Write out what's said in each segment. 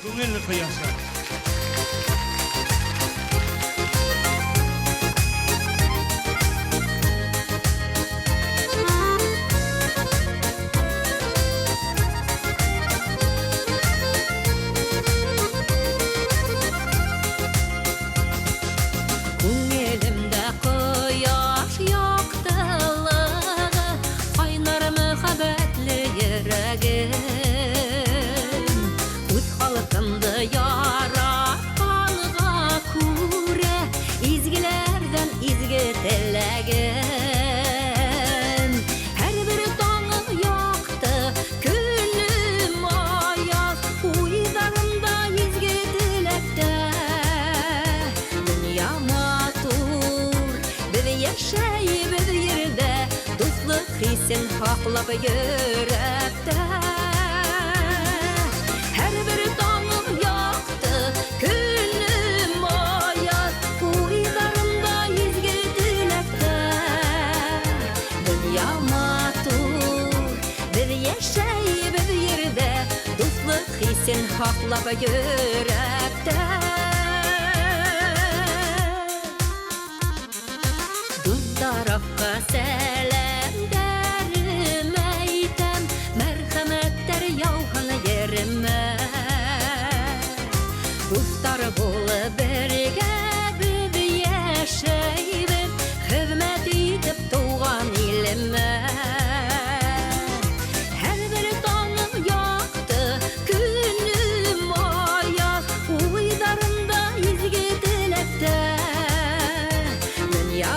Күңел кыясы. Күңелемдә кояш яктылыгы, кайнар мөхәббәтле йөрәгем. Үз халкымды яратканга күрә, изгеләрдән изге теләгем. Һәрбер таңы якты, көнем аяз, уйдарымда изге теләктә. Дөнья матур, без яшәйбез йөрдә, дуслык хисен хаклап йөрәктә. Һәрбер таңым якты, көнем аяз, уйдарымда изге теләктә. Дөнья матур, без яшәйбез йөрдә, дуслык хисен хаклап йөрәктә. Tarafka selamlarım eytem, merhametler yağın yerime. Dostlar bulup birge biz yaşayıp, hizmet edip doğan ilime. Her bir tağım yaktı, günüm ayaz, uydarımda izgi dilekte. Dünya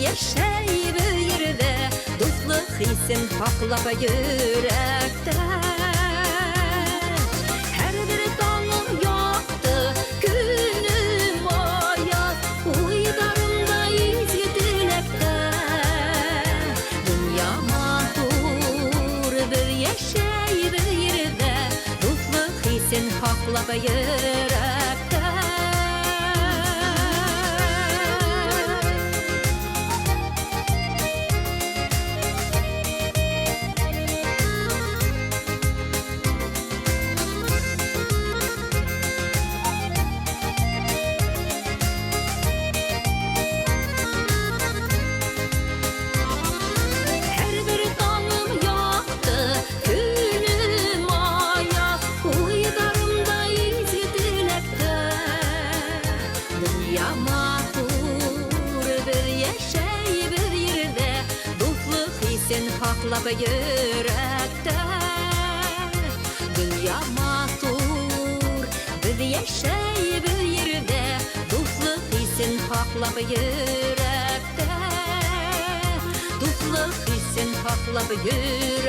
yaşayıp yürüde, dostluk hissin haklap yürekte. Her bir tağım yaktı, günüm ayaz, uydarımda izgi dilekte. Dünya matur, bir yaşayıp yürüde, dostluk hissin haklap yürekte. Haklap yürekte. Dünya matur, biz yaşayıp yürüde, dostluk hissin haklap yürekte. Dostluk hissin haklap yürekte.